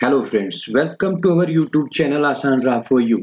Hello friends, welcome to our YouTube channel Aasan Raah for you.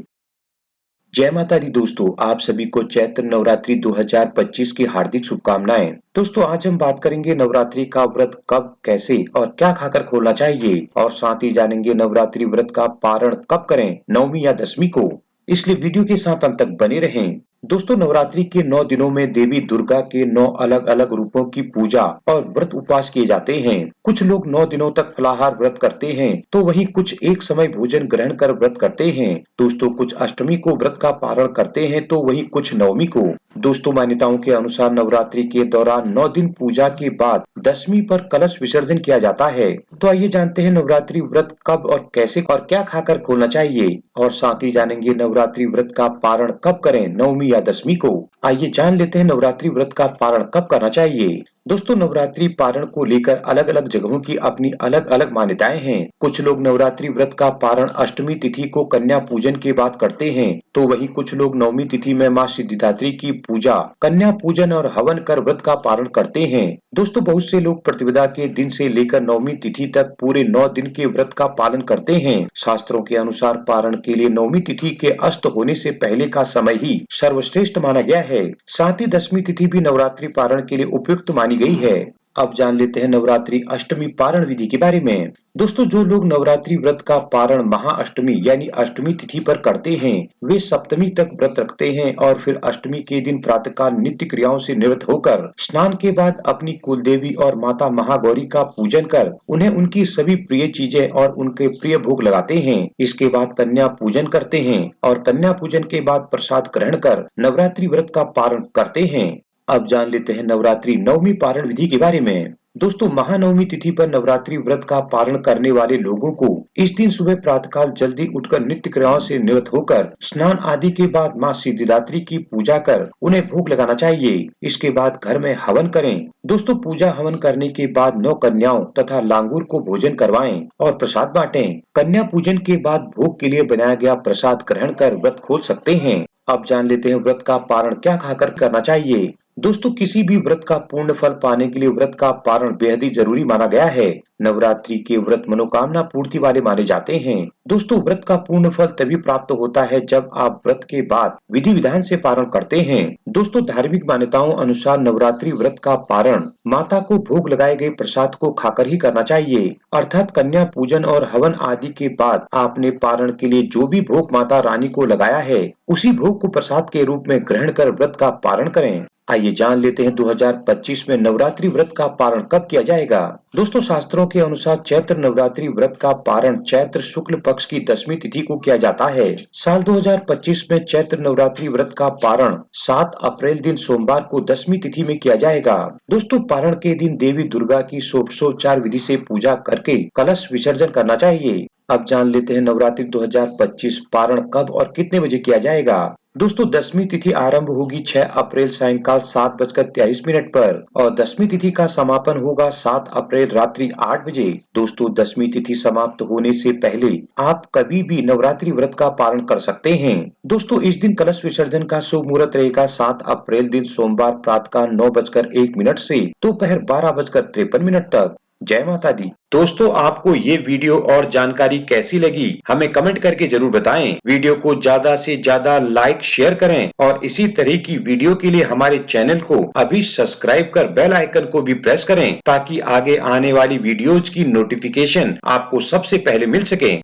जय माता दी दोस्तों, आप सभी को चैत्र नवरात्रि 2025 की हार्दिक शुभकामनाएं। दोस्तों आज हम बात करेंगे नवरात्रि का व्रत कब, कैसे और क्या खाकर खोलना चाहिए, और साथ ही जानेंगे नवरात्रि व्रत का पारण कब करें, नवमी या दसवीं को। इसलिए वीडियो के साथ अंत तक बने रहें। दोस्तों नवरात्रि के 9 दिनों में देवी दुर्गा के 9 अलग अलग रूपों की पूजा और व्रत उपवास किए जाते हैं। कुछ लोग 9 दिनों तक फलाहार व्रत करते हैं, तो वहीं कुछ एक समय भोजन ग्रहण कर व्रत करते हैं। दोस्तों कुछ अष्टमी को व्रत का पारण करते हैं, तो वहीं कुछ नवमी को। दोस्तों मान्यताओं के अनुसार नवरात्रि के दौरान 9 दिन पूजा के बाद दसवीं पर कलश विसर्जन किया जाता है। तो आइए जानते हैं नवरात्रि व्रत कब और कैसे और क्या खाकर खोलना चाहिए, और साथ ही जानेंगे नवरात्रि व्रत का पारण कब करें, नवमी या दसवीं को। आइए जान लेते हैं नवरात्रि व्रत का पारण कब करना चाहिए। दोस्तों नवरात्रि पारण को लेकर अलग अलग जगहों की अपनी अलग अलग मान्यताएं हैं। कुछ लोग नवरात्रि व्रत का पारण अष्टमी तिथि को कन्या पूजन के बाद करते हैं, तो वहीं कुछ लोग नवमी तिथि में मां सिद्धिदात्री की पूजा, कन्या पूजन और हवन कर व्रत का पारण करते हैं। दोस्तों बहुत से लोग प्रतिपदा के दिन से लेकर नवमी तिथि तक पूरे 9 दिन के व्रत का पालन करते हैं। शास्त्रों के अनुसार पारण के लिए नवमी तिथि के अस्त होने से पहले का समय ही सर्वश्रेष्ठ माना गया है। साथ ही दसवीं तिथि भी नवरात्रि पारण के लिए उपयुक्त मानी गई है। अब जान लेते हैं नवरात्रि अष्टमी पारण विधि के बारे में। दोस्तों जो लोग नवरात्रि व्रत का पारण महाअष्टमी यानी अष्टमी तिथि पर करते हैं, वे सप्तमी तक व्रत रखते हैं और फिर अष्टमी के दिन प्रातःकाल नित्य क्रियाओं से निवृत्त होकर स्नान के बाद अपनी कुल देवी और माता महागौरी का पूजन कर उन्हें उनकी सभी प्रिय चीजें और उनके प्रिय भोग लगाते हैं। इसके बाद कन्या पूजन करते हैं और कन्या पूजन के बाद प्रसाद ग्रहण कर नवरात्रि व्रत का पारण करते हैं। अब जान लेते हैं नवरात्रि नवमी पारण विधि के बारे में। दोस्तों महानवमी तिथि पर नवरात्रि व्रत का पारण करने वाले लोगों को इस दिन सुबह प्रातःकाल जल्दी उठकर नित्य क्रियाओं से निवृत्त होकर स्नान आदि के बाद मां सिद्धिदात्री की पूजा कर उन्हें भोग लगाना चाहिए। इसके बाद घर में हवन करें। दोस्तों पूजा हवन करने के बाद 9 कन्याओं तथा लांगूर को भोजन करवाएं और प्रसाद बांटें। कन्या पूजन के बाद भोग के लिए बनाया गया प्रसाद ग्रहण कर व्रत खोल सकते हैं। अब जान लेते हैं व्रत का पारण क्या खाकर करना चाहिए। दोस्तों किसी भी व्रत का पूर्ण फल पाने के लिए व्रत का पारण बेहद ही जरूरी माना गया है। नवरात्रि के व्रत मनोकामना पूर्ति वाले माने जाते हैं। दोस्तों व्रत का पूर्ण फल तभी प्राप्त होता है जब आप व्रत के बाद विधि विधान से पारण करते हैं। दोस्तों धार्मिक मान्यताओं अनुसार नवरात्रि व्रत का पारण माता को भोग लगाए गए प्रसाद को खाकर ही करना चाहिए, अर्थात कन्या पूजन और हवन आदि के बाद आपने पारण के लिए जो भी भोग माता रानी को लगाया है, उसी भोग को प्रसाद के रूप में ग्रहण कर व्रत का पारण करें। आइए जान लेते हैं 2025 में नवरात्रि व्रत का पारण कब किया जाएगा। दोस्तों शास्त्रों के अनुसार चैत्र नवरात्रि व्रत का पारण चैत्र शुक्ल पक्ष की दसवीं तिथि को किया जाता है। साल 2025 में चैत्र नवरात्रि व्रत का पारण 7 अप्रैल दिन सोमवार को दसवीं तिथि में किया जाएगा। दोस्तों पारण के दिन देवी दुर्गा की षोडशोपचार विधि से पूजा करके कलश विसर्जन करना चाहिए। अब जान लेते हैं नवरात्रि 2025 पारण कब और कितने बजे किया जाएगा। दोस्तों दसवीं तिथि आरंभ होगी 6 अप्रैल सायंकाल 7:23 पर और दसवीं तिथि का समापन होगा 7 अप्रैल रात्रि 8 बजे। दोस्तों दसवीं तिथि समाप्त होने से पहले आप कभी भी नवरात्रि व्रत का पारण कर सकते हैं। दोस्तों इस दिन कलश विसर्जन का शुभ मुहूर्त रहेगा 7 अप्रैल दिन सोमवार प्रातःकाल 9:01 से दोपहर 12:53 तक। जय माता दी। दोस्तों आपको ये वीडियो और जानकारी कैसी लगी हमें कमेंट करके जरूर बताएं। वीडियो को ज्यादा से ज्यादा लाइक शेयर करें और इसी तरह की वीडियो के लिए हमारे चैनल को अभी सब्सक्राइब कर बेल आइकन को भी प्रेस करें, ताकि आगे आने वाली वीडियोज की नोटिफिकेशन आपको सबसे पहले मिल सके।